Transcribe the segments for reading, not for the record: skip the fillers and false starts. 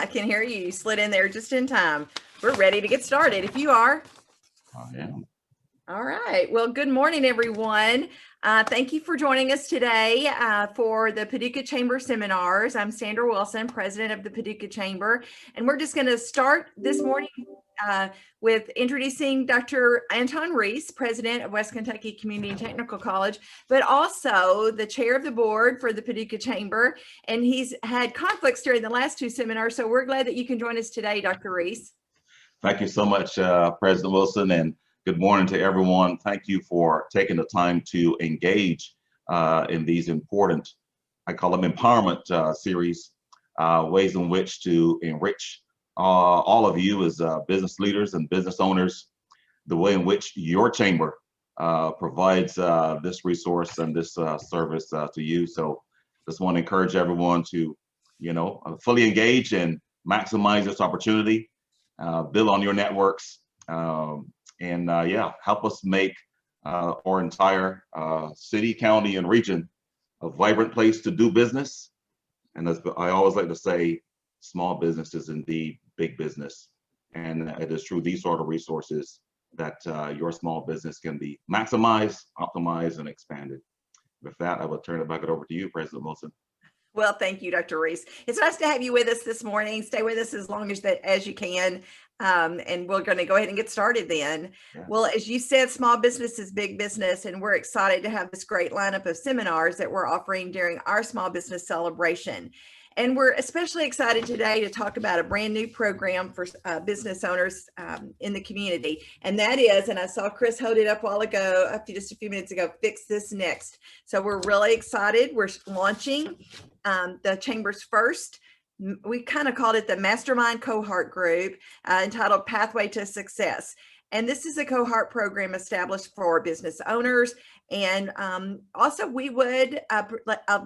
I can hear you. You slid in there just in time. We're ready to get started if you are. I am. All right. Well, good morning, everyone. Thank you for joining us today for the Paducah Chamber Seminars. I'm Sandra Wilson, president of the Paducah Chamber, and we're just going to start this morning with introducing Dr. Anton Reese, president of West Kentucky Community and Technical College, but also the chair of the board for the Paducah Chamber. And he's had conflicts during the last two seminars, so we're glad that you can join us today, Dr. Reese. Thank you so much, President Wilson, and good morning to everyone. Thank you for taking the time to engage in these important, I call them empowerment series, ways in which to enrich all of you as business leaders and business owners, the way in which your chamber provides this resource and this service to you. So just want to encourage everyone to, fully engage and maximize this opportunity, build on your networks, and help us make our entire city, county, and region a vibrant place to do business. And as I always like to say, small business is indeed big business. And it is through these sort of resources that your small business can be maximized, optimized, and expanded. With that, I will turn it back over to you, President Wilson. Well, thank you, Dr. Reese. It's nice to have you with us this morning. Stay with us as long as you can. And we're going to go ahead and get started then. Yeah. Well, as you said, small business is big business, and we're excited to have this great lineup of seminars that we're offering during our small business celebration. And we're especially excited today to talk about a brand new program for business owners in the community. And that is, and I saw Chris hold it up just a few minutes ago, Fix This Next. So we're really excited. We're launching the Chamber's first, we kind of called it the Mastermind Cohort group, entitled Pathway to Success. And this is a cohort program established for business owners. And also we would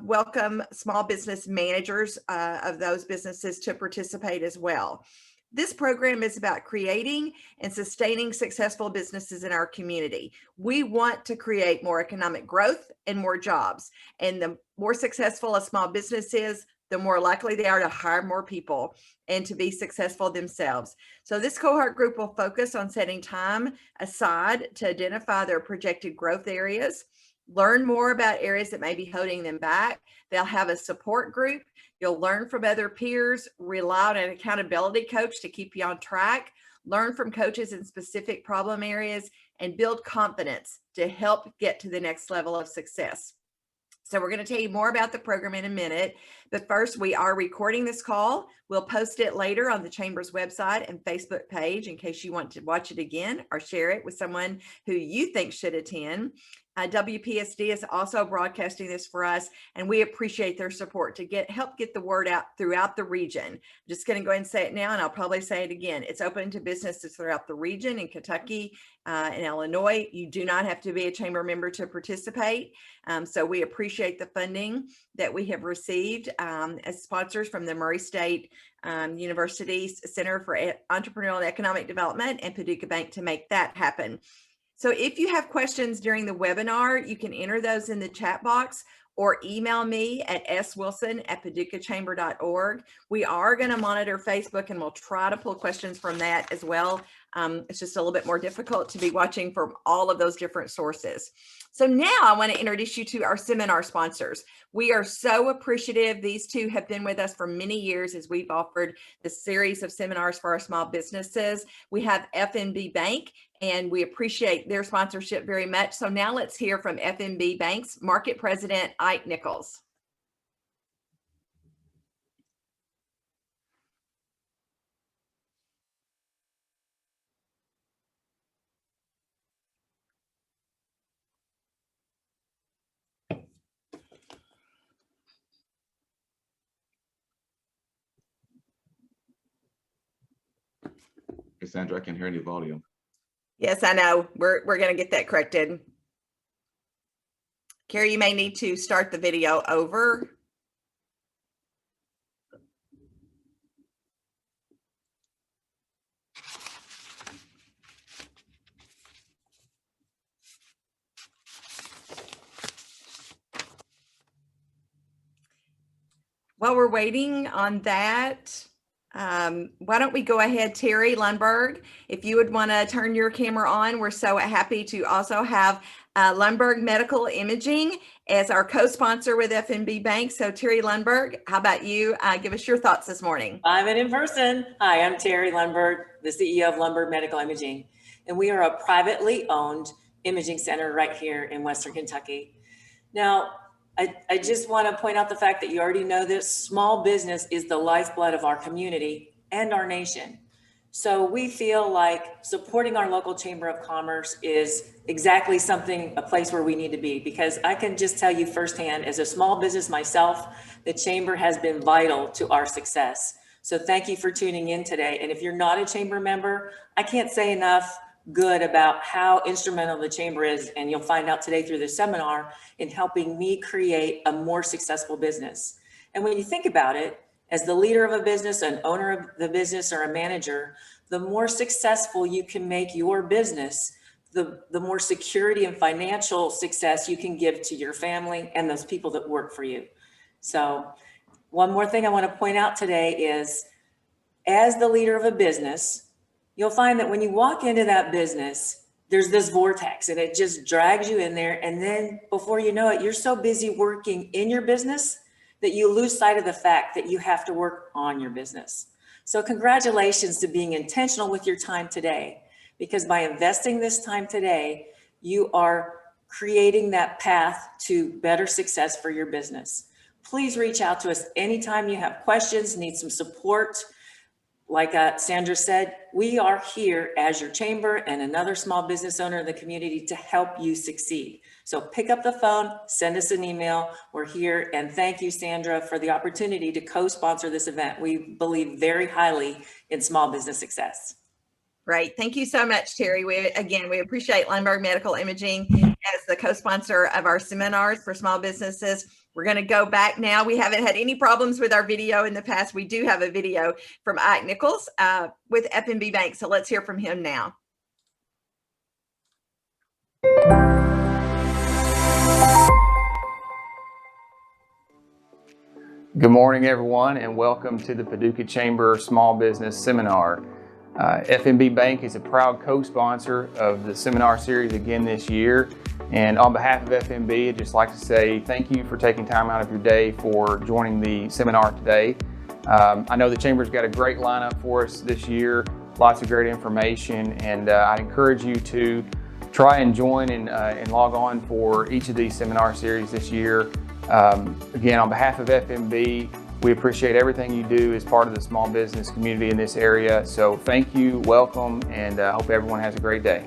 welcome small business managers of those businesses to participate as well. This program is about creating and sustaining successful businesses in our community. We want to create more economic growth and more jobs. And the more successful a small business is, the more likely they are to hire more people and to be successful themselves. So this cohort group will focus on setting time aside to identify their projected growth areas, learn more about areas that may be holding them back. They'll have a support group. You'll learn from other peers, rely on an accountability coach to keep you on track, learn from coaches in specific problem areas, and build confidence to help get to the next level of success. So we're going to tell you more about the program in a minute, but first we are recording this call. We'll post it later on the Chamber's website and Facebook page in case you want to watch it again or share it with someone who you think should attend. WPSD is also broadcasting this for us, and we appreciate their support to help get the word out throughout the region. I'm just going to go ahead and say it now, and I'll probably say it again. It's open to businesses throughout the region in Kentucky and Illinois. You do not have to be a chamber member to participate. So we appreciate the funding that we have received as sponsors from the Murray State University's Center for Entrepreneurial and Economic Development and Paducah Bank to make that happen. So if you have questions during the webinar, you can enter those in the chat box or email me at swilson@paducahchamber.org. We are going to monitor Facebook, and we'll try to pull questions from that as well. It's just a little bit more difficult to be watching from all of those different sources. So now I want to introduce you to our seminar sponsors. We are so appreciative. These two have been with us for many years as we've offered this series of seminars for our small businesses. We have FNB Bank, and we appreciate their sponsorship very much. So now let's hear from FNB Bank's Market President, Ike Nichols. Hey, Sandra, I can't hear any volume. Yes, I know. We're going to get that corrected. Carrie, you may need to start the video over. While we're waiting on that, Why don't we go ahead, Terry Lundberg, if you would want to turn your camera on. We're so happy to also have Lundberg Medical Imaging as our co-sponsor with FNB Bank. So Terry Lundberg, how about you give us your thoughts this morning? I'm in person. Hi, I'm Terry Lundberg, the CEO of Lundberg Medical Imaging, and we are a privately owned imaging center right here in Western Kentucky. Now, I just want to point out the fact that you already know this small business is the lifeblood of our community and our nation. So we feel like supporting our local Chamber of Commerce is exactly a place where we need to be, because I can just tell you firsthand, as a small business myself, the Chamber has been vital to our success. So thank you for tuning in today. And if you're not a Chamber member, I can't say enough good about how instrumental the Chamber is, and you'll find out today through the seminar, in helping me create a more successful business. And when you think about it, as the leader of a business, an owner of the business, or a manager, the more successful you can make your business, the more security and financial success you can give to your family and those people that work for you. So one more thing I want to point out today is, as the leader of a business, you'll find that when you walk into that business, there's this vortex and it just drags you in there. And then before you know it, you're so busy working in your business that you lose sight of the fact that you have to work on your business. So congratulations to being intentional with your time today, because by investing this time today, you are creating that path to better success for your business. Please reach out to us anytime you have questions, need some support. Like Sandra said, we are here as your chamber and another small business owner in the community to help you succeed. So pick up the phone, send us an email. We're here. And thank you, Sandra, for the opportunity to co-sponsor this event. We believe very highly in small business success. Great. Thank you so much, Terry. We appreciate Lundberg Medical Imaging as the co-sponsor of our seminars for small businesses. We're going to go back now. We haven't had any problems with our video in the past. We do have a video from Ike Nichols with FNB Bank. So let's hear from him now. Good morning, everyone, and welcome to the Paducah Chamber Small Business Seminar. FNB Bank is a proud co-sponsor of the seminar series again this year. And on behalf of FNB, I'd just like to say thank you for taking time out of your day for joining the seminar today. I know the Chamber's got a great lineup for us this year, lots of great information, and I'd encourage you to try and join and log on for each of these seminar series this year. Again, on behalf of FNB, we appreciate everything you do as part of the small business community in this area. So thank you, welcome, and hope everyone has a great day.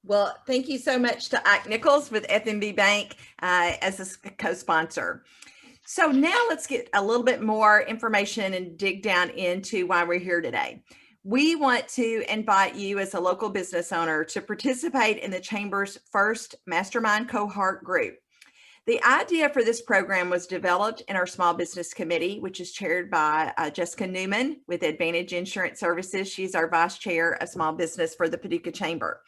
Well, thank you so much to Ike Nichols with FNB Bank as a co-sponsor. So now let's get a little bit more information and dig down into why we're here today. We want to invite you as a local business owner to participate in the Chamber's first Mastermind Cohort group. The idea for this program was developed in our Small Business Committee, which is chaired by Jessica Newman with Advantage Insurance Services. She's our Vice Chair of Small Business for the Paducah Chamber.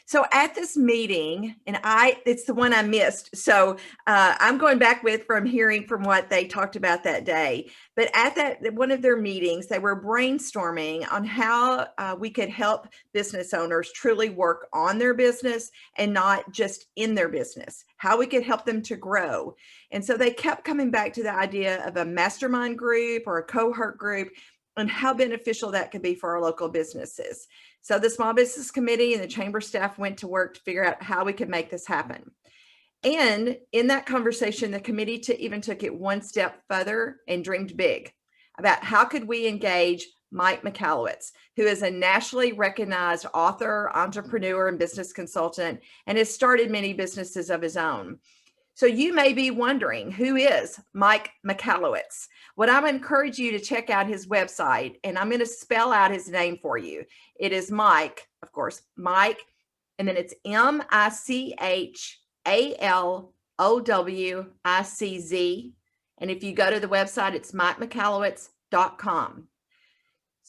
So at this meeting, and it's the one I missed, so I'm going back from hearing from what they talked about that day. But at one of their meetings, they were brainstorming on how we could help business owners truly work on their business and not just in their business, how we could help them to grow. And so they kept coming back to the idea of a mastermind group or a cohort group and how beneficial that could be for our local businesses. So the Small Business Committee and the Chamber staff went to work to figure out how we could make this happen. And in that conversation, the committee even took it one step further and dreamed big about how could we engage Mike Michalowicz, who is a nationally recognized author, entrepreneur, and business consultant, and has started many businesses of his own. So you may be wondering, who is Mike Michalowicz? Well, I'm going to encourage you to check out his website, and I'm going to spell out his name for you. It is Mike, of course, Mike, and then it's MICHALOWICZ. And if you go to the website, it's MikeMichalowicz.com.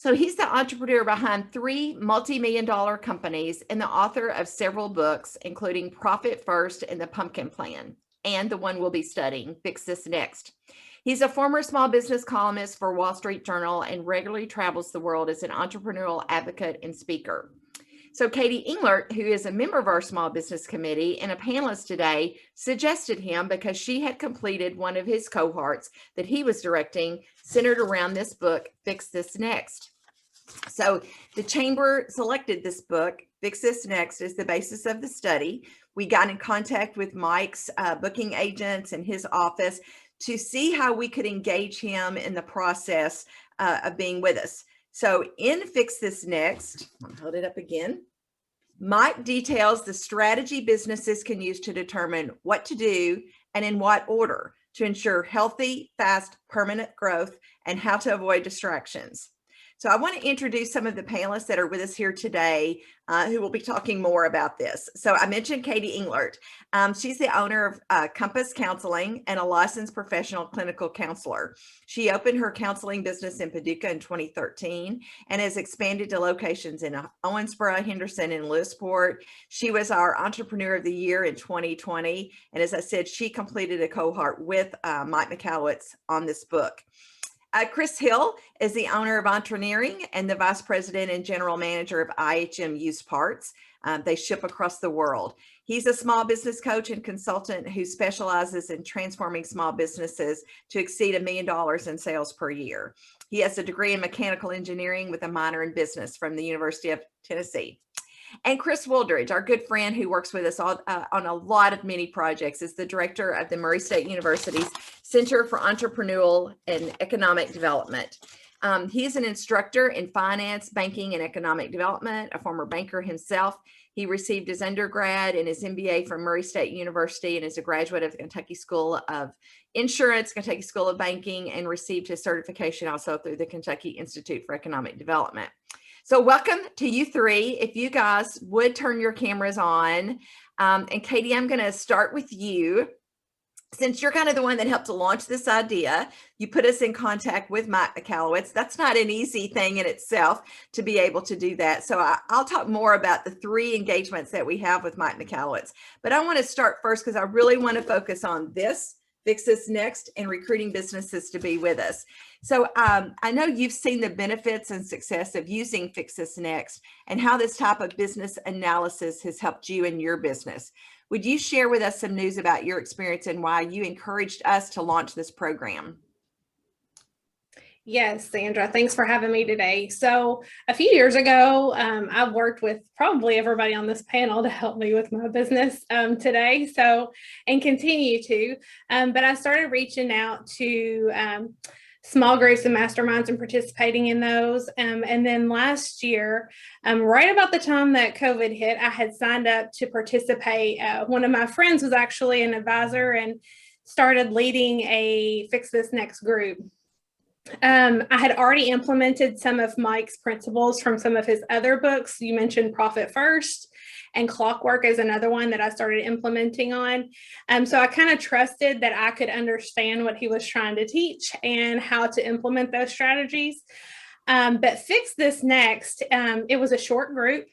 So he's the entrepreneur behind 3 multi-million-dollar companies and the author of several books, including Profit First and The Pumpkin Plan, and the one we'll be studying, Fix This Next. He's a former small business columnist for Wall Street Journal and regularly travels the world as an entrepreneurial advocate and speaker. So Katie Englert, who is a member of our small business committee and a panelist today, suggested him because she had completed one of his cohorts that he was directing centered around this book, Fix This Next. So the chamber selected this book, Fix This Next, as the basis of the study. We got in contact with Mike's booking agents and his office to see how we could engage him in the process of being with us. So in Fix This Next, I'll hold it up again. Mike details the strategy businesses can use to determine what to do and in what order to ensure healthy, fast, permanent growth and how to avoid distractions. So I want to introduce some of the panelists that are with us here today who will be talking more about this. So I mentioned Katie Englert. She's the owner of Compass Counseling and a licensed professional clinical counselor. She opened her counseling business in Paducah in 2013 and has expanded to locations in Owensboro, Henderson, and Lewisport. She was our Entrepreneur of the Year in 2020. And as I said, she completed a cohort with Mike Michalowicz on this book. Chris Hill is the owner of Entrepreneuring and the vice president and general manager of IHM Used Parts. They ship across the world. He's a small business coach and consultant who specializes in transforming small businesses to exceed $1 million in sales per year. He has a degree in mechanical engineering with a minor in business from the University of Tennessee. And Chris Wooldridge, our good friend who works with us on a lot of many projects, is the director of the Murray State University's Center for Entrepreneurial and Economic Development. He is an instructor in finance, banking, and economic development, a former banker himself. He received his undergrad and his MBA from Murray State University and is a graduate of the Kentucky School of Insurance, Kentucky School of Banking, and received his certification also through the Kentucky Institute for Economic Development. So welcome to you three. If you guys would turn your cameras on. And Katie, I'm going to start with you. Since you're kind of the one that helped to launch this idea, you put us in contact with Mike Michalowicz. That's not an easy thing in itself to be able to do that. So I'll talk more about the 3 engagements that we have with Mike Michalowicz. But I want to start first because I really want to focus on this, Fix This Next, and recruiting businesses to be with us. So I know you've seen the benefits and success of using Fix This Next and how this type of business analysis has helped you in your business. Would you share with us some news about your experience and why you encouraged us to launch this program? Yes, Sandra, thanks for having me today. So a few years ago, I've worked with probably everybody on this panel to help me with my business today, and continue to. But I started reaching out to small groups and masterminds and participating in those. And then last year, right about the time that COVID hit, I had signed up to participate. One of my friends was actually an advisor and started leading a Fix This Next group. I had already implemented some of Mike's principles from some of his other books. You mentioned Profit First, and Clockwork is another one that I started implementing on. So I kind of trusted that I could understand what he was trying to teach and how to implement those strategies. But Fix This Next, it was a short group.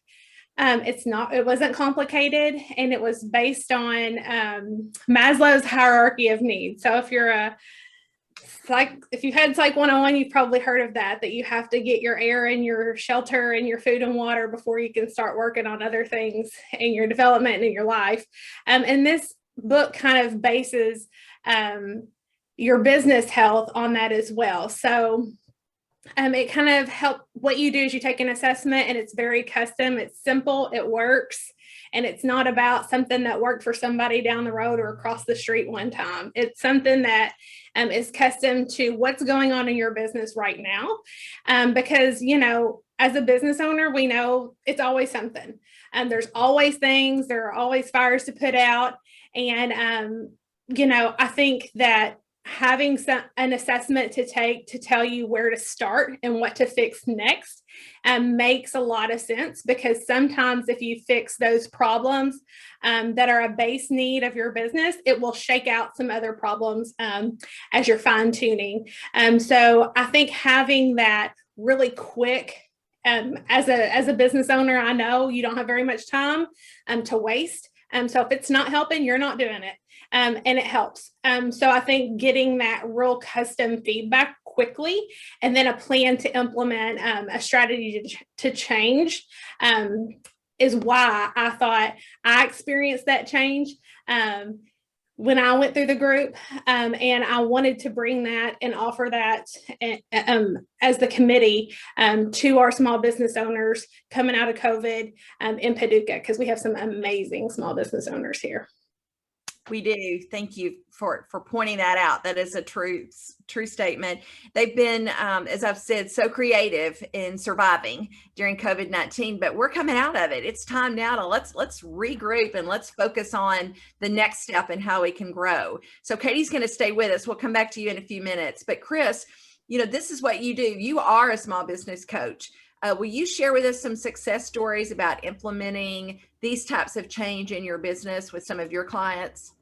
It wasn't complicated, and it was based on Maslow's hierarchy of needs. So if you've had Psych 101, you've probably heard of that you have to get your air and your shelter and your food and water before you can start working on other things in your development and in your life. And this book kind of bases your business health on that as well. So it kind of helps. What you do is you take an assessment, and it's very custom. It's simple. It works. And it's not about something that worked for somebody down the road or across the street one time. It's something that is custom to what's going on in your business right now. Because, as a business owner, we know it's always something. There's always things. There are always fires to put out. And, I think that having an assessment to take to tell you where to start and what to fix next makes a lot of sense, because sometimes if you fix those problems that are a base need of your business, it will shake out some other problems as you're fine tuning. So I think having that really quick. As a business owner, I know you don't have very much time to waste. So if it's not helping, you're not doing it. And it helps. So I think getting that real custom feedback quickly, and then a plan to implement a strategy to change is why I thought I experienced that change when I went through the group, and I wanted to bring that and offer that as the committee to our small business owners coming out of COVID in Paducah, because we have some amazing small business owners here. We do. Thank you for pointing that out. That is a true statement. They've been, as I've said, so creative in surviving during COVID-19, but we're coming out of it. It's time now to let's regroup and let's focus on the next step and how we can grow. So Katie's going to stay with us. We'll come back to you in a few minutes. But Chris, this is what you do. You are a small business coach. Will you share with us some success stories about implementing these types of change in your business with some of your clients?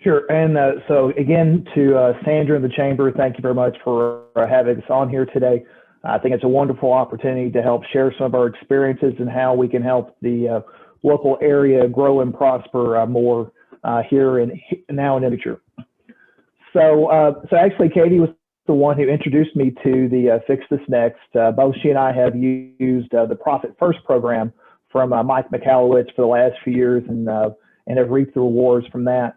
Sure. And so again, to Sandra and the Chamber, thank you very much for having us on here today. I think it's a wonderful opportunity to help share some of our experiences and how we can help the local area grow and prosper more here and now and in the future. So actually, Katie was the one who introduced me to the Fix This Next. Both she and I have used the Profit First program from Mike Michalowicz for the last few years and have reaped the rewards from that.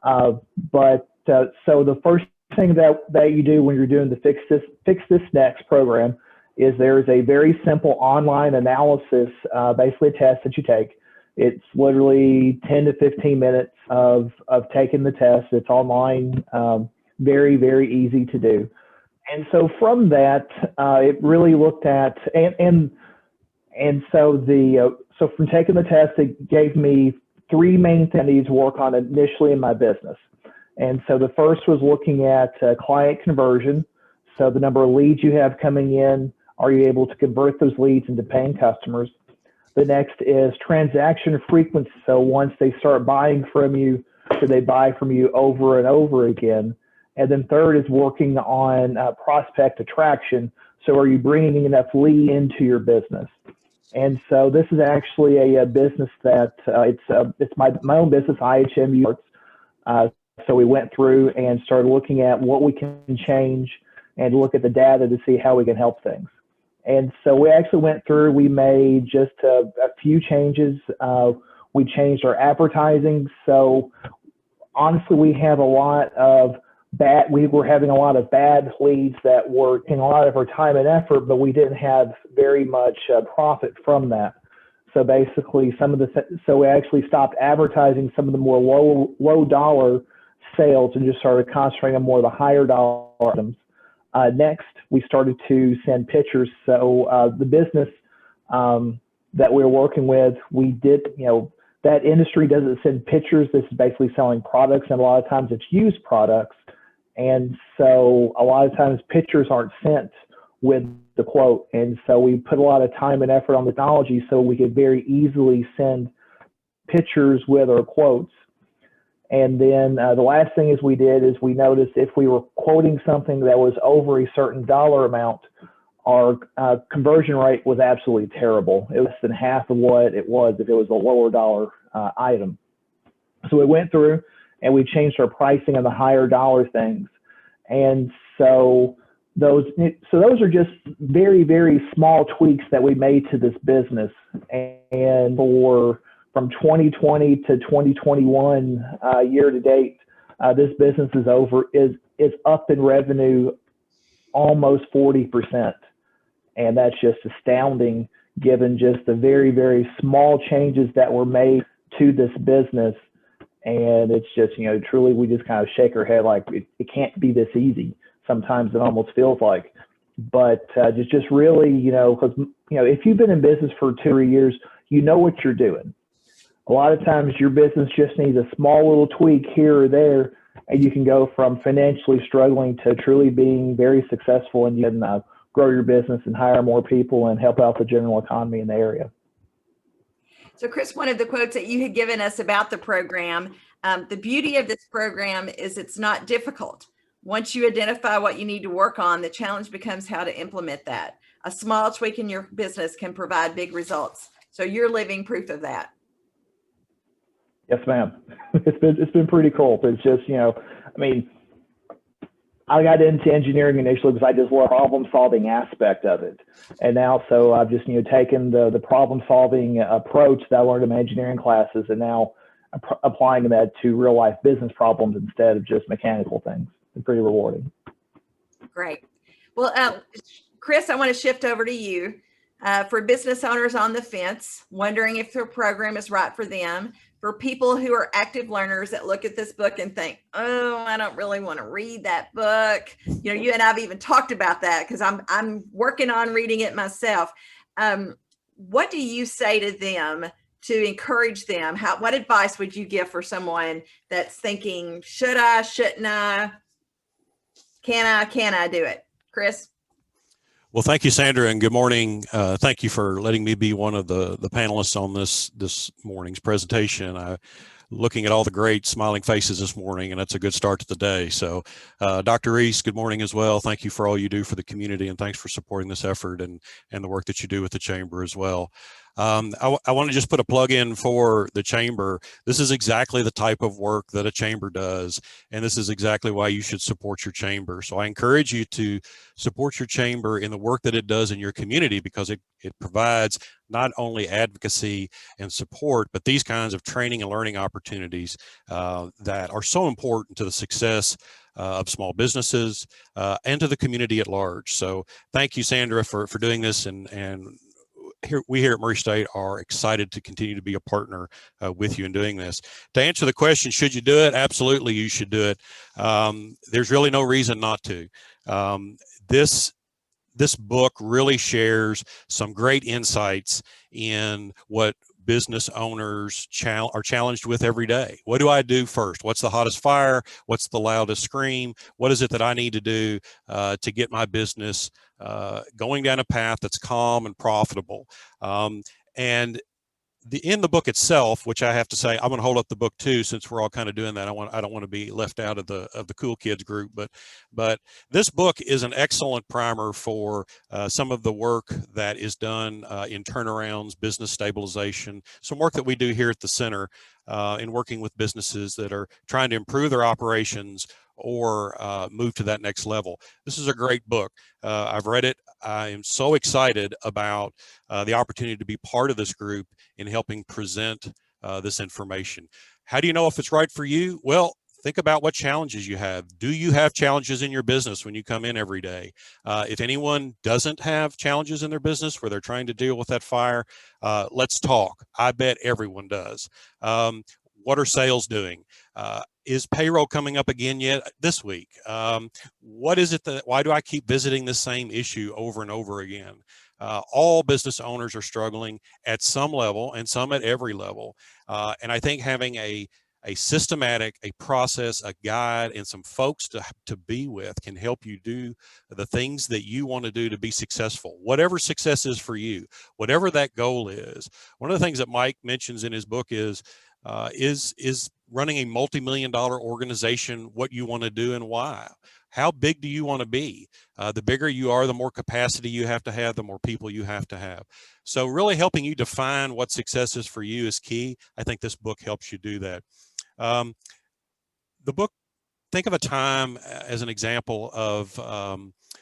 So the first thing that you do when you're doing the Fix This Next program is there's a very simple online analysis, basically a test that you take. It's literally 10 to 15 minutes of taking the test. It's online, very, very easy to do. And so from that, it really looked at, so from taking the test, it gave me three main things I need to work on initially in my business. And so the first was looking at client conversion. So the number of leads you have coming in, are you able to convert those leads into paying customers? The next is transaction frequency. So once they start buying from you, do they buy from you over and over again? And then third is working on prospect attraction. So are you bringing enough lead into your business? And so this is actually a business that it's my own business, IHM. So we went through and started looking at what we can change and look at the data to see how we can help things. And so we actually went through, we made just a few changes. We changed our advertising. So honestly, we have a lot of we were having a lot of bad leads that were taking a lot of our time and effort, but we didn't have very much profit from that. So basically so we actually stopped advertising some of the more low dollar sales and just started concentrating on more of the higher dollar items. Next, we started to send pictures. So the business that we were working with, we did, that industry doesn't send pictures. This is basically selling products, and a lot of times it's used products. And so a lot of times pictures aren't sent with the quote. And so we put a lot of time and effort on the technology so we could very easily send pictures with our quotes. And then the last thing we did is we noticed if we were quoting something that was over a certain dollar amount, our conversion rate was absolutely terrible. It was less than half of what it was if it was a lower dollar item. So we went through and we changed our pricing on the higher dollar things. And so those are just very, very small tweaks that we made to this business. And from 2020 to 2021 year to date, this business is up in revenue almost 40%. And that's just astounding given just the very, very small changes that were made to this business. And it's just, truly, we just kind of shake our head like it can't be this easy. Sometimes it almost feels like, but just really, because, if you've been in business for 2 or 3 years, you know what you're doing. A lot of times your business just needs a small little tweak here or there, and you can go from financially struggling to truly being very successful, and you can grow your business and hire more people and help out the general economy in the area. So Chris, one of the quotes that you had given us about the program, the beauty of this program is it's not difficult. Once you identify what you need to work on, the challenge becomes how to implement that. A small tweak in your business can provide big results. So you're living proof of that. Yes, ma'am. It's been pretty cool. It's just, I mean, I got into engineering initially because I just love problem solving aspect of it. And now, so I've just, taken the problem solving approach that I learned in my engineering classes and now applying that to real life business problems instead of just mechanical things. It's pretty rewarding. Great. Well, Chris, I want to shift over to you. For business owners on the fence, wondering if their program is right for them, for people who are active learners that look at this book and think, oh, I don't really want to read that book. You and I've even talked about that because I'm working on reading it myself. What do you say to them to encourage them? What advice would you give for someone that's thinking, should I, shouldn't I, can I do it? Chris? Well, thank you, Sandra, and good morning. Thank you for letting me be one of the panelists on this morning's presentation. Looking at all the great smiling faces this morning, and that's a good start to the day. So, Dr. Reese, good morning as well. Thank you for all you do for the community, and thanks for supporting this effort and the work that you do with the Chamber as well. I want to just put a plug in for the Chamber. This is exactly the type of work that a Chamber does, and this is exactly why you should support your Chamber. So I encourage you to support your Chamber in the work that it does in your community, because it provides not only advocacy and support, but these kinds of training and learning opportunities that are so important to the success of small businesses and to the community at large. So thank you, Sandra, for doing this, and we here at Murray State are excited to continue to be a partner with you in doing this. To answer the question, should you do it? Absolutely, you should do it. There's really no reason not to. This book really shares some great insights in what business owners are challenged with every day. What do I do first? What's the hottest fire? What's the loudest scream? What is it that I need to do to get my business going down a path that's calm and profitable? And in the book itself, which I have to say, I'm going to hold up the book too, since we're all kind of doing that. I don't want to be left out of the cool kids group, but this book is an excellent primer for some of the work that is done in turnarounds, business stabilization, some work that we do here at the center in working with businesses that are trying to improve their operations or move to that next level. This is a great book. I've read it. I am so excited about the opportunity to be part of this group in helping present this information. How do you know if it's right for you? Well, think about what challenges you have. Do you have challenges in your business when you come in every day? If anyone doesn't have challenges in their business where they're trying to deal with that fire, let's talk. I bet everyone does. What are sales doing? Is payroll coming up again yet this week? What is it why do I keep visiting the same issue over and over again? All business owners are struggling at some level and some at every level. And I think having a systematic, a process, a guide, and some folks to be with can help you do the things that you want to do to be successful, whatever success is for you, whatever that goal is. One of the things that Mike mentions in his book is running a multi-million-dollar organization what you want to do and why. How big do you want to be? The bigger you are, the more capacity you have to have, the more people you have to have. So really helping you define what success is for you is key. I think this book helps you do that. The book, think of a time as an example of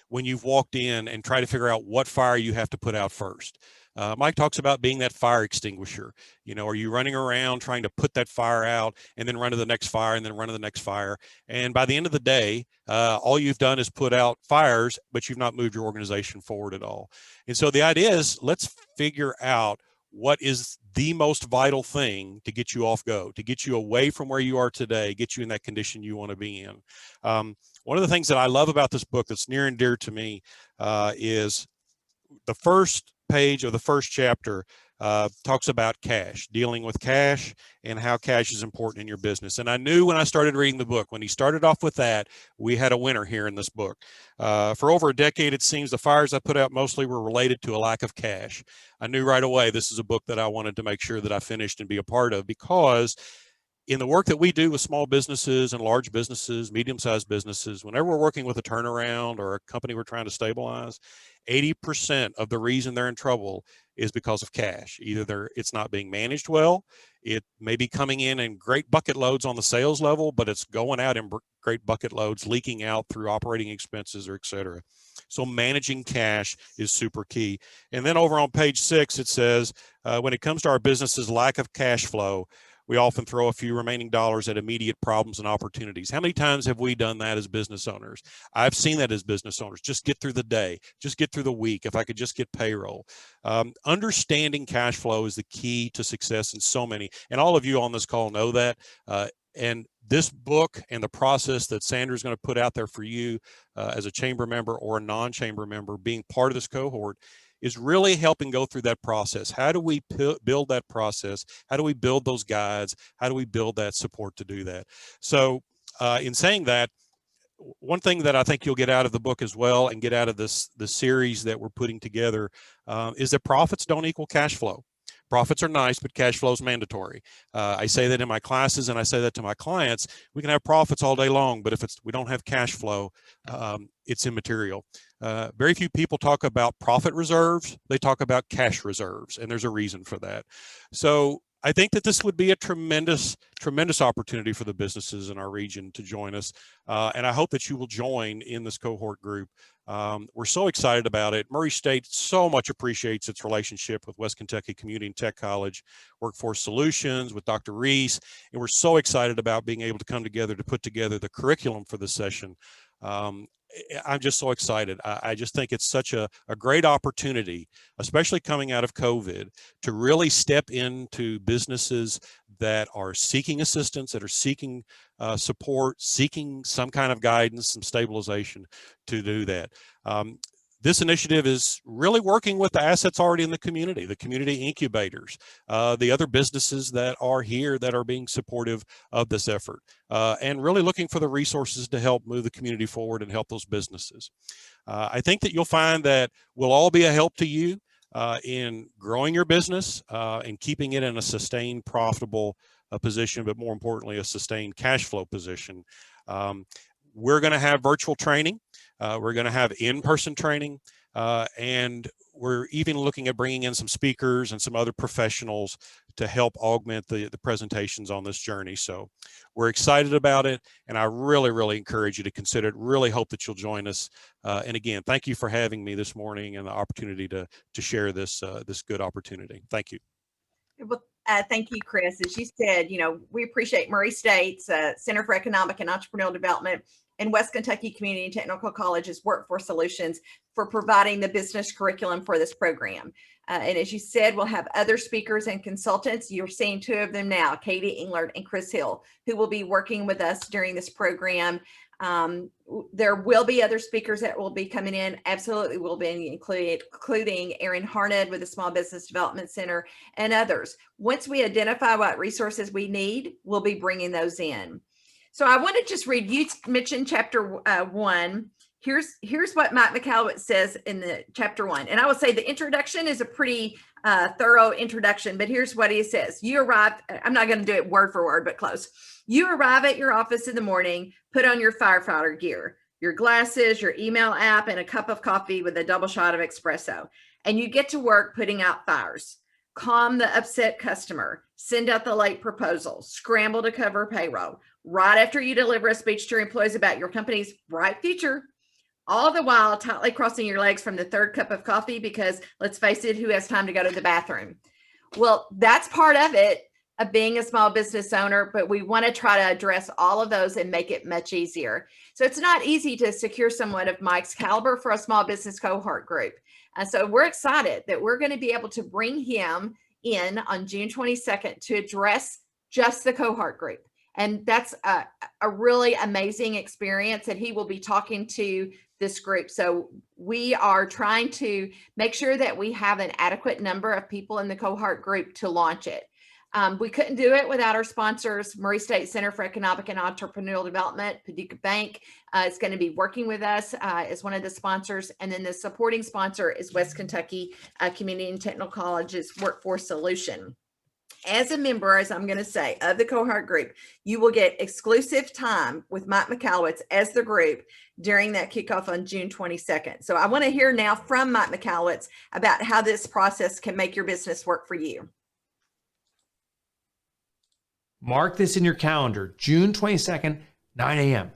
when you've walked in and try to figure out what fire you have to put out first. Mike talks about being that fire extinguisher. Are you running around trying to put that fire out and then run to the next fire and then run to the next fire? And by the end of the day, all you've done is put out fires, but you've not moved your organization forward at all. And so the idea is, let's figure out what is the most vital thing to get you off go, to get you away from where you are today, get you in that condition you want to be in. One of the things that I love about this book that's near and dear to me is the first page of the first chapter talks about cash, dealing with cash and how cash is important in your business. And I knew when I started reading the book, when he started off with that, we had a winner here in this book. For over a decade, it seems the fires I put out mostly were related to a lack of cash. I knew right away this is a book that I wanted to make sure that I finished and be a part of, because in the work that we do with small businesses and large businesses, medium-sized businesses, whenever we're working with a turnaround or a company we're trying to stabilize, 80% of the reason they're in trouble is because of cash. Either it's not being managed well, it may be coming in great bucket loads on the sales level, but it's going out in great bucket loads, leaking out through operating expenses or et cetera. So managing cash is super key. And then over on page 6, it says, when it comes to our business's lack of cash flow, we often throw a few remaining dollars at immediate problems and opportunities. How many times have we done that as business owners? I've seen that as business owners. Just get through the day, just get through the week. If I could just get payroll. Understanding cash flow is the key to success in so many, and all of you on this call know that. And this book and the process that Sandra is going to put out there for you as a chamber member or a non-chamber member being part of this cohort is really helping go through that process. How do we build that process? How do we build those guides? How do we build that support to do that? So in saying that, one thing that I think you'll get out of the book as well and get out of the series that we're putting together is that profits don't equal cash flow. Profits are nice, but cash flow is mandatory. I say that in my classes, and I say that to my clients. We can have profits all day long, but if we don't have cash flow, it's immaterial. Very few people talk about profit reserves. They talk about cash reserves, and there's a reason for that. So I think that this would be a tremendous, tremendous opportunity for the businesses in our region to join us. And I hope that you will join in this cohort group. We're so excited about it. Murray State so much appreciates its relationship with West Kentucky Community and Tech College Workforce Solutions, with Dr. Reese, and we're so excited about being able to come together to put together the curriculum for this session. I'm just so excited. I just think it's such a great opportunity, especially coming out of COVID, to really step into businesses that are seeking assistance, that are seeking support, seeking some kind of guidance, some stabilization to do that. This initiative is really working with the assets already in the community incubators, the other businesses that are here that are being supportive of this effort, and really looking for the resources to help move the community forward and help those businesses. I think that you'll find that we'll all be a help to you in growing your business and keeping it in a sustained, profitable position, but more importantly, a sustained cash flow position. We're going to have virtual training. We're going to have in-person training, and we're even looking at bringing in some speakers and some other professionals to help augment the presentations on this journey. So we're excited about it, and I really, really encourage you to consider it. Really hope that you'll join us. And again, thank you for having me this morning and the opportunity to share this good opportunity. Thank you. Well, thank you, Chris. As you said, we appreciate Murray State's Center for Economic and Entrepreneurial Development and West Kentucky Community and Technical College's Workforce Solutions for providing the business curriculum for this program. And as you said, we'll have other speakers and consultants. You're seeing 2 of them now, Katie Englert and Chris Hill, who will be working with us during this program. There will be other speakers that will be coming in. Absolutely will be including Erin Harned with the Small Business Development Center and others. Once we identify what resources we need, we'll be bringing those in. So I want to just read, you mentioned chapter 1. Here's what Mike McAllitt says in the chapter 1. And I would say the introduction is a pretty thorough introduction, but here's what he says. You arrive, I'm not going to do it word for word, but close. You arrive at your office in the morning, put on your firefighter gear, your glasses, your email app, and a cup of coffee with a double shot of espresso. And you get to work putting out fires. Calm the upset customer, send out the late proposal, scramble to cover payroll. Right after you deliver a speech to your employees about your company's bright future, all the while tightly crossing your legs from the 3rd cup of coffee, because let's face it, who has time to go to the bathroom? Well, that's part of it, of being a small business owner, but we want to try to address all of those and make it much easier. So it's not easy to secure someone of Mike's caliber for a small business cohort group. And so we're excited that we're going to be able to bring him in on June 22nd to address just the cohort group. And that's a really amazing experience, and he will be talking to this group. So we are trying to make sure that we have an adequate number of people in the cohort group to launch it. We couldn't do it without our sponsors. Murray State Center for Economic and Entrepreneurial Development, Paducah Bank is going to be working with us as one of the sponsors. And then the supporting sponsor is West Kentucky Community and Technical College's Workforce Solution. As a member, as I'm going to say, of the Cohort group, you will get exclusive time with Mike McAllowitz as the group during that kickoff on June 22nd. So I want to hear now from Mike McAllowitz about how this process can make your business work for you. Mark this in your calendar, June 22nd, 9 a.m.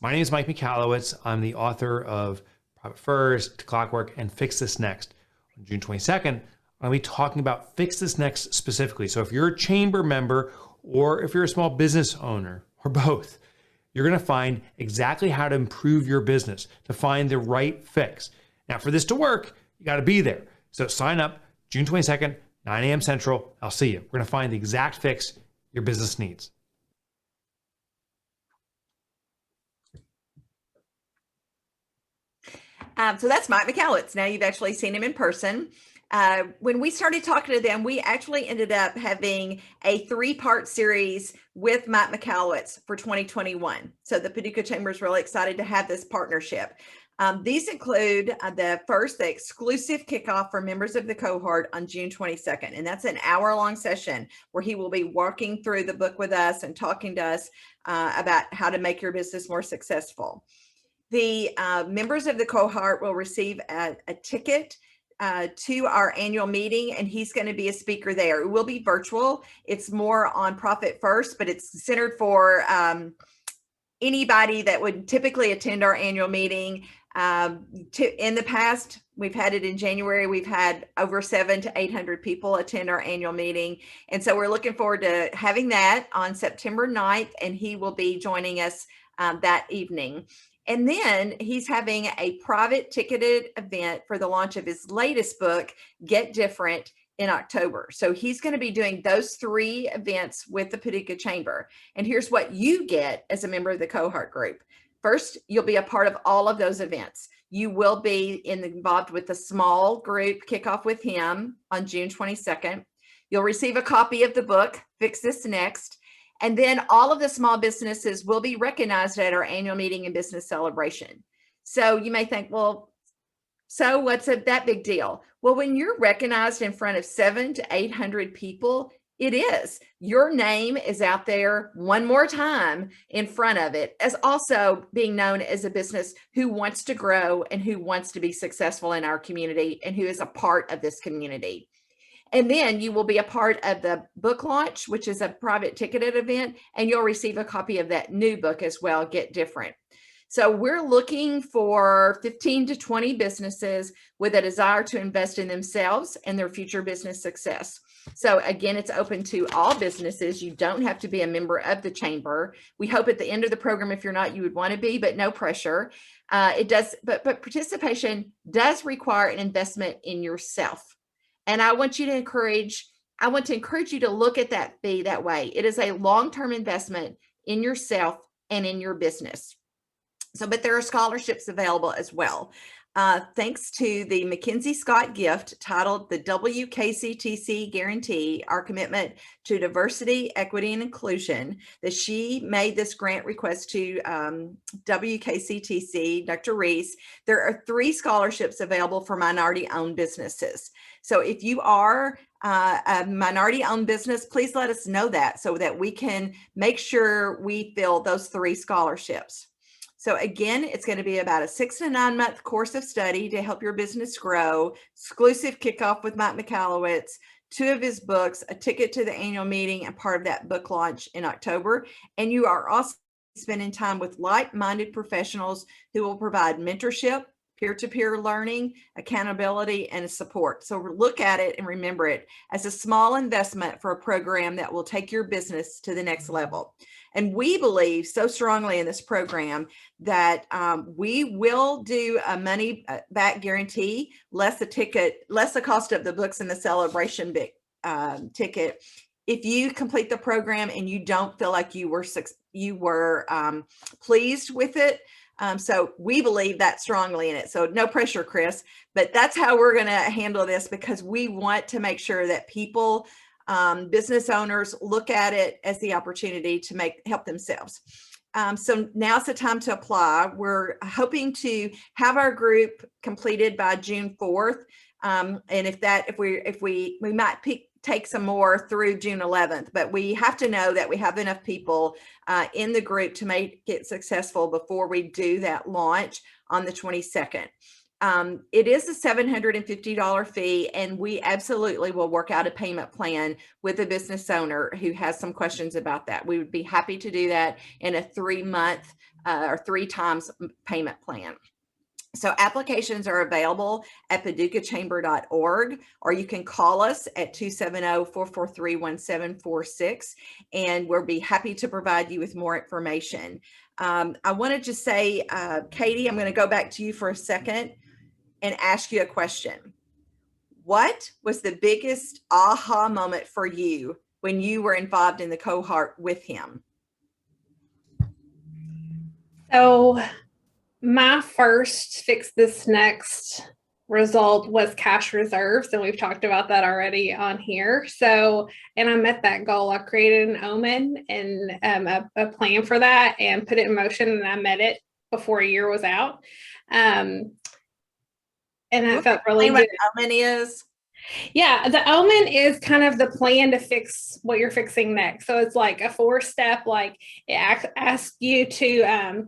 My name is Mike McAllowitz. I'm the author of Profit First, Clockwork, and Fix This Next. On June 22nd, I'm going to be talking about Fix This Next specifically. So if you're a chamber member or if you're a small business owner or both, you're going to find exactly how to improve your business, to find the right fix. Now, for this to work, you got to be there. So sign up June 22nd, 9 a.m. Central. I'll see you. We're going to find the exact fix your business needs. So that's Mike McAllowitz. Now you've actually seen him in person. When we started talking to them, we actually ended up having a 3-part series with Mike McAllowitz for 2021. So the Paducah Chamber is really excited to have this partnership. These include the exclusive kickoff for members of the cohort on June 22nd. And that's an hour-long session where he will be walking through the book with us and talking to us about how to make your business more successful. The members of the cohort will receive a ticket to our annual meeting, and he's going to be a speaker there. It will be virtual. It's more on Profit First, but it's centered for anybody that would typically attend our annual meeting. In the past, we've had it in January. We've had over 700 to 800 people attend our annual meeting. And so we're looking forward to having that on September 9th, and he will be joining us that evening. And then he's having a private ticketed event for the launch of his latest book, Get Different, in October. So he's going to be doing those 3 events with the Paducah Chamber. And here's what you get as a member of the cohort group. First, you'll be a part of all of those events. You will be involved with the small group kickoff with him on June 22nd. You'll receive a copy of the book, Fix This Next. And then all of the small businesses will be recognized at our annual meeting and business celebration. So you may think, well, so what's that big deal? Well, when you're recognized in front of 700 to 800 people, it is. Your name is out there one more time in front of it, as also being known as a business who wants to grow and who wants to be successful in our community and who is a part of this community. And then you will be a part of the book launch, which is a private ticketed event, and you'll receive a copy of that new book as well, Get Different. So we're looking for 15 to 20 businesses with a desire to invest in themselves and their future business success. So again, it's open to all businesses. You don't have to be a member of the chamber. We hope at the end of the program, if you're not, you would want to be, but no pressure. It does, but participation does require an investment in yourself. And I want to encourage you to look at that be that way. It is a long-term investment in yourself and in your business. So, but there are scholarships available as well. Thanks to the Mackenzie Scott gift titled the WKCTC Guarantee, our commitment to diversity, equity, and inclusion, that she made this grant request to WKCTC, Dr. Reese. There are 3 scholarships available for minority-owned businesses. So if you are a minority-owned business, please let us know that so that we can make sure we fill those 3 scholarships. So again, it's going to be about a 6 to 9 month course of study to help your business grow, exclusive kickoff with Mike McAllowitz, 2 of his books, a ticket to the annual meeting, and part of that book launch in October. And you are also spending time with like-minded professionals who will provide mentorship, peer-to-peer learning, accountability, and support. So look at it and remember it as a small investment for a program that will take your business to the next level. And we believe so strongly in this program that we will do a money back guarantee, less the cost of the books and the celebration ticket. If you complete the program and you don't feel like you were pleased with it, so we believe that strongly in it. So no pressure, Chris, but that's how we're going to handle this, because we want to make sure that people, business owners, look at it as the opportunity to help themselves. So now's the time to apply. We're hoping to have our group completed by June 4th. And if we might take some more through June 11th, but we have to know that we have enough people in the group to make it successful before we do that launch on the 22nd. It is a $750 fee, and we absolutely will work out a payment plan with a business owner who has some questions about that. We would be happy to do that in a 3-month or 3 times payment plan. So applications are available at paducahchamber.org, or you can call us at 270-443-1746, and we'll be happy to provide you with more information. I wanted to say, Katie, I'm going to go back to you for a second and ask you a question. What was the biggest aha moment for you when you were involved in the cohort with him? So my first Fix This Next result was cash reserves, and we've talked about that already on here. So, and I met that goal. I created an omen and a plan for that and put it in motion, and I met it before a year was out. And I felt really good. Omen is? Yeah, the omen is kind of the plan to fix what you're fixing next. So it's like a 4-step, like it asks you to,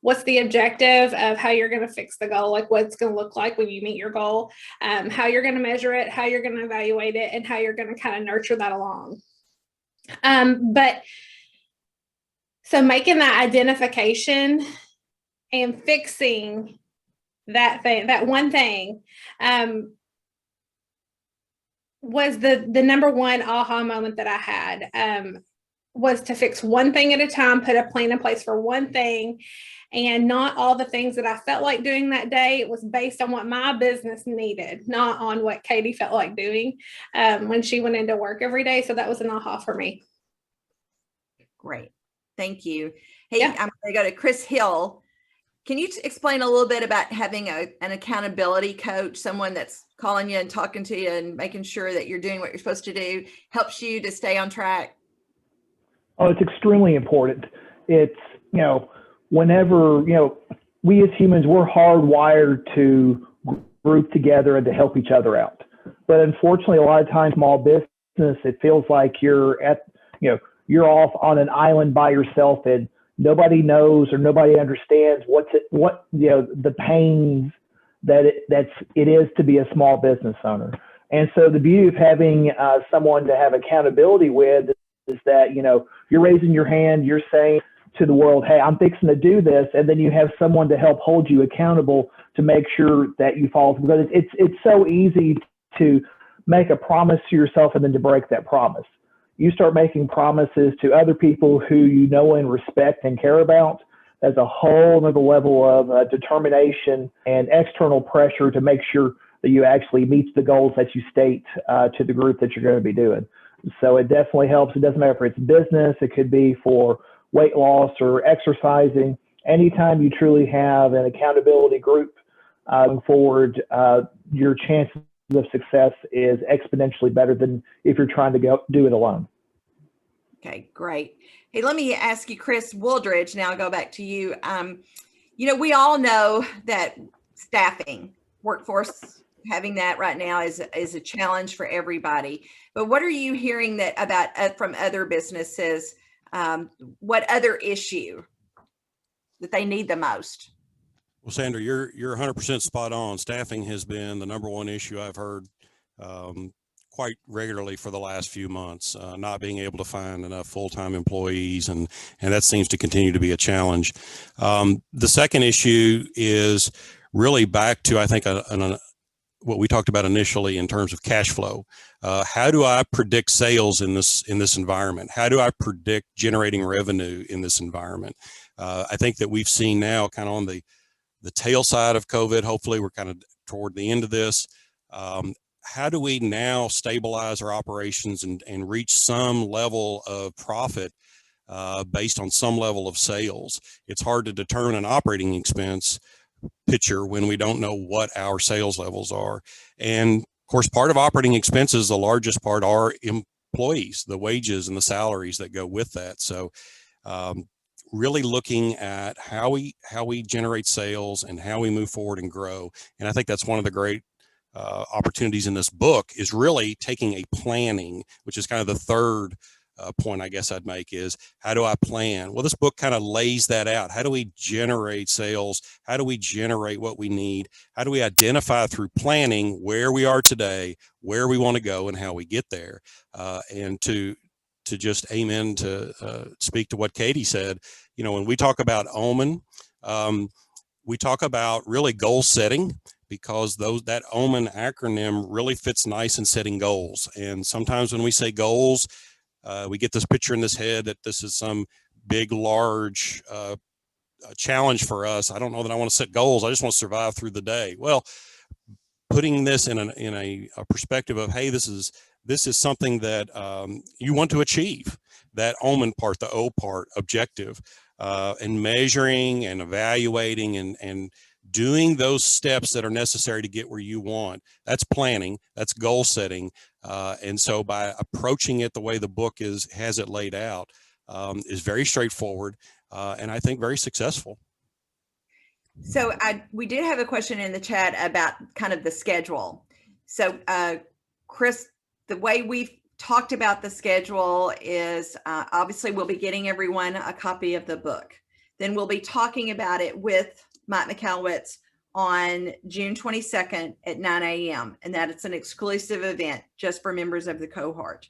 what's the objective of how you're going to fix the goal, like what it's going to look like when you meet your goal, how you're going to measure it, how you're going to evaluate it, and how you're going to kind of nurture that along. But so making that identification and fixing that thing, that one thing, was the number one aha moment that I had, was to fix one thing at a time, put a plan in place for one thing, and not all the things that I felt like doing that day. It was based on what my business needed, not on what Katie felt like doing when she went into work every day. So that was an aha for me. Great. Thank you. Hey, Yeah. I'm going to go to Chris Hill. Can you explain a little bit about having an accountability coach, someone that's calling you and talking to you and making sure that you're doing what you're supposed to do, helps you to stay on track? Oh, it's extremely important. It's, whenever, we as humans, we're hardwired to group together and to help each other out. But unfortunately, a lot of times, small business, it feels like you're you're off on an island by yourself, and nobody knows or nobody understands the pains that it is to be a small business owner. And so the beauty of having someone to have accountability with is that, you're raising your hand, you're saying to the world, hey, I'm fixing to do this. And then you have someone to help hold you accountable to make sure that you follow. Because it's so easy to make a promise to yourself and then to break that promise. You start making promises to other people who you know and respect and care about. There's a whole other level of determination and external pressure to make sure that you actually meet the goals that you state to the group that you're going to be doing. So it definitely helps. It doesn't matter if it's business, it could be for weight loss or exercising. Anytime you truly have an accountability group going forward, your chances of success is exponentially better than if you're trying to go do it alone. Okay, great. Hey, let me ask you, Chris Wooldridge, now I'll go back to you. We all know that staffing, workforce, having that right now is a challenge for everybody. But what are you hearing about from other businesses? What other issue that they need the most? Well, Sandra, you're 100% spot on. Staffing has been the number one issue I've heard quite regularly for the last few months, not being able to find enough full-time employees, and that seems to continue to be a challenge. The second issue is really back to, I think, what we talked about initially in terms of cash flow. How do I predict sales in this environment? How do I predict generating revenue in this environment? I think that we've seen now kind of on the tail side of COVID, hopefully we're kind of toward the end of this. How do we now stabilize our operations and reach some level of profit based on some level of sales? It's hard to determine an operating expense picture when we don't know what our sales levels are. And of course, part of operating expenses, the largest part, are employees, the wages and the salaries that go with that. So really looking at how we generate sales and how we move forward and grow. And I think that's one of the great opportunities in this book is really taking a planning, which is kind of the third point I guess I'd make, is how do I plan? Well, this book kind of lays that out. How do we generate sales? How do we generate what we need? How do we identify through planning where we are today, where we want to go, and how we get there? And to just speak to what Katie said, you know, when we talk about OMAN, we talk about really goal setting, because that OMAN acronym really fits nice in setting goals. And sometimes when we say goals, we get this picture in this head that this is some big, large challenge for us. I don't know that I want to set goals. I just want to survive through the day. Well, putting this in a perspective of, hey, this is something that you want to achieve, that OMAN part, the O part, objective, and measuring and evaluating and doing those steps that are necessary to get where you want. That's planning, that's goal setting. And so by approaching it the way the book has it laid out, is very straightforward, and I think very successful. So we did have a question in the chat about kind of the schedule. So Chris, the way we've talked about the schedule is obviously we'll be getting everyone a copy of the book. Then we'll be talking about it with Mike Michalowicz on June 22nd at 9 a.m. and that it's an exclusive event just for members of the cohort.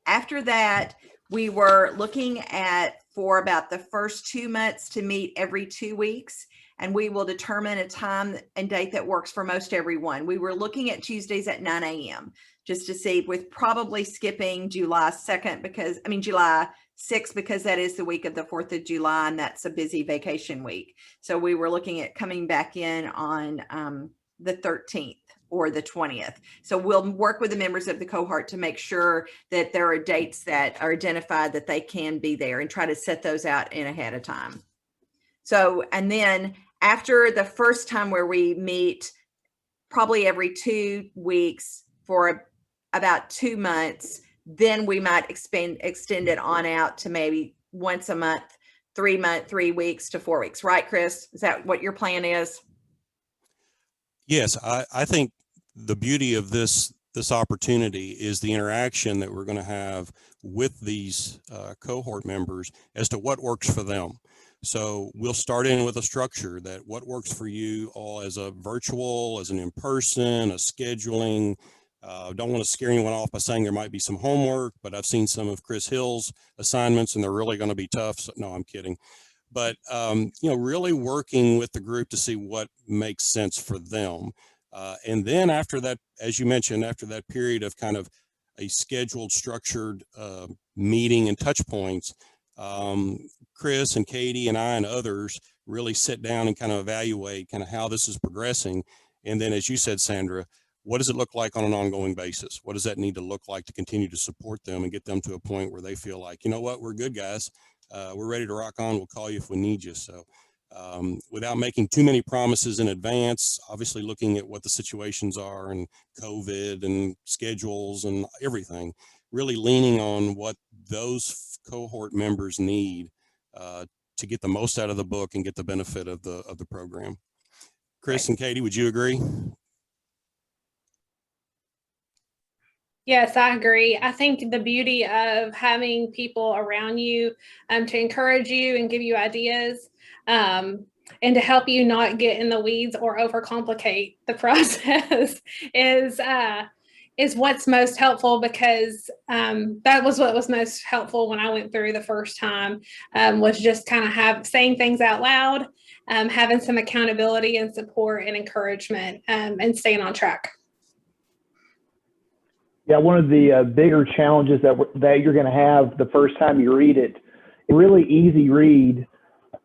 After that, we were looking at for about the first 2 months to meet every 2 weeks, and we will determine a time and date that works for most everyone. We were looking at Tuesdays at 9 a.m. just to see, with probably skipping July 6th, because that is the week of the 4th of July, and that's a busy vacation week. So we were looking at coming back in on the 13th or the 20th. So we'll work with the members of the cohort to make sure that there are dates that are identified that they can be there, and try to set those out in ahead of time. So, and then after the first time where we meet probably every 2 weeks for about 2 months, then we might extend it on out to maybe once a month, 3 weeks to 4 weeks. Right, Chris? Is that what your plan is? Yes, I think the beauty of this opportunity is the interaction that we're going to have with these cohort members as to what works for them. So we'll start in with a structure that what works for you all as a virtual, as an in-person, a scheduling. Don't want to scare anyone off by saying there might be some homework, but I've seen some of Chris Hill's assignments and they're really going to be tough. So, no, I'm kidding. But, really working with the group to see what makes sense for them. And then after that, as you mentioned, after that period of kind of a scheduled, structured meeting and touch points, Chris and Katie and I and others really sit down and kind of evaluate kind of how this is progressing. And then, as you said, Sandra, what does it look like on an ongoing basis? What does that need to look like to continue to support them and get them to a point where they feel like, you know what, we're good guys. We're ready to rock on. We'll call you if we need you. So without making too many promises in advance, obviously looking at what the situations are and COVID and schedules and everything, really leaning on what those cohort members need to get the most out of the book and get the benefit of the program. Chris and Katie, would you agree? Yes, I agree. I think the beauty of having people around you to encourage you and give you ideas and to help you not get in the weeds or overcomplicate the process is what's most helpful, because that was what was most helpful when I went through the first time, was just kind of saying things out loud, having some accountability and support and encouragement, and staying on track. Yeah, one of the bigger challenges that you're going to have the first time you read it, a really easy read,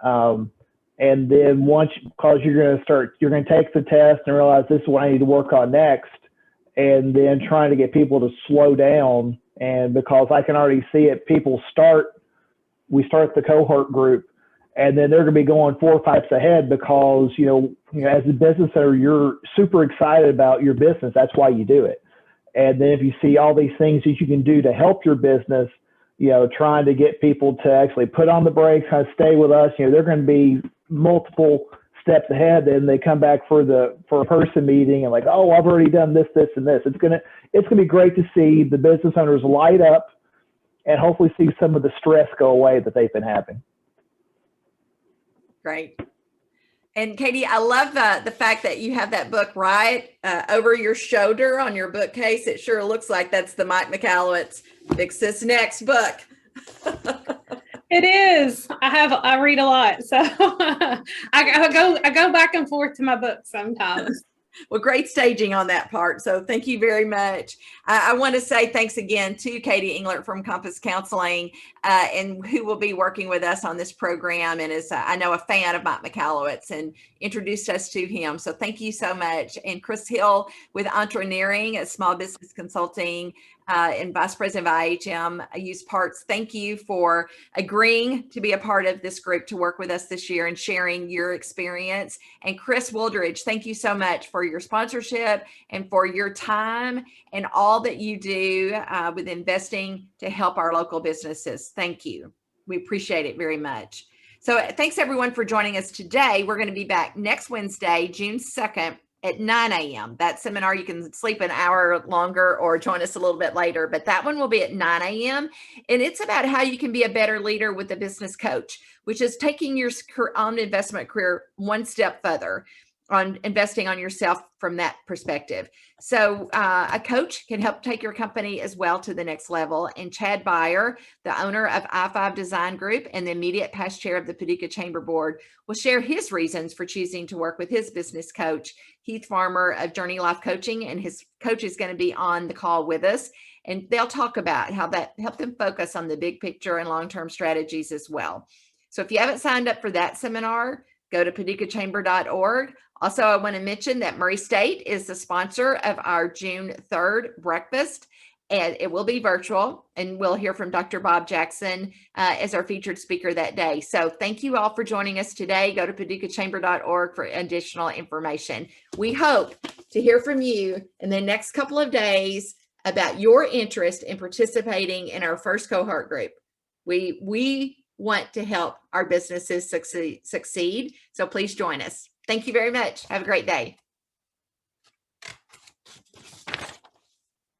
and then because you're going to take the test and realize this is what I need to work on next, and then trying to get people to slow down. And because I can already see it, we start the cohort group, and then they're going to be going 4 or 5 steps ahead because as a business owner, you're super excited about your business. That's why you do it. And then if you see all these things that you can do to help your business, trying to get people to actually put on the brakes, kind of stay with us, there are going to be multiple steps ahead, and they come back for a person meeting and like, oh, I've already done this, this, and this. It's gonna be great to see the business owners light up and hopefully see some of the stress go away that they've been having. Great. And Katie, I love the fact that you have that book right over your shoulder on your bookcase. It sure looks like that's the Mike Michalowicz Fix This Next book. It is. I read a lot, so I go back and forth to my book sometimes. Well, great staging on that part. So thank you very much. I want to say thanks again to Katie Englert from Compass Counseling, and who will be working with us on this program, and is, I know, a fan of Mike Michalowicz and introduced us to him. So thank you so much. And Chris Hill with Entrepreneuring, a small business consulting, and Vice President of IHM Used Parts. Thank you for agreeing to be a part of this group to work with us this year and sharing your experience. And Chris Wooldridge, thank you so much for your sponsorship and for your time and all that you do with investing to help our local businesses. Thank you. We appreciate it very much. So thanks everyone for joining us today. We're going to be back next Wednesday, June 2nd at 9 a.m. That seminar, you can sleep an hour longer or join us a little bit later, but that one will be at 9 a.m. And it's about how you can be a better leader with a business coach, which is taking your own investment career one step further on investing on yourself from that perspective. So a coach can help take your company as well to the next level. And Chad Beyer, the owner of I5 Design Group and the immediate past chair of the Paducah Chamber Board, will share his reasons for choosing to work with his business coach, Heath Farmer of Journey Life Coaching, and his coach is going to be on the call with us. And they'll talk about how that helped them focus on the big picture and long-term strategies as well. So if you haven't signed up for that seminar, go to paducahchamber.org. Also, I want to mention that Murray State is the sponsor of our June 3rd breakfast, and it will be virtual, and we'll hear from Dr. Bob Jackson as our featured speaker that day. So thank you all for joining us today. Go to paducahchamber.org for additional information. We hope to hear from you in the next couple of days about your interest in participating in our first cohort group. We want to help our businesses succeed. So please join us. Thank you very much. Have a great day.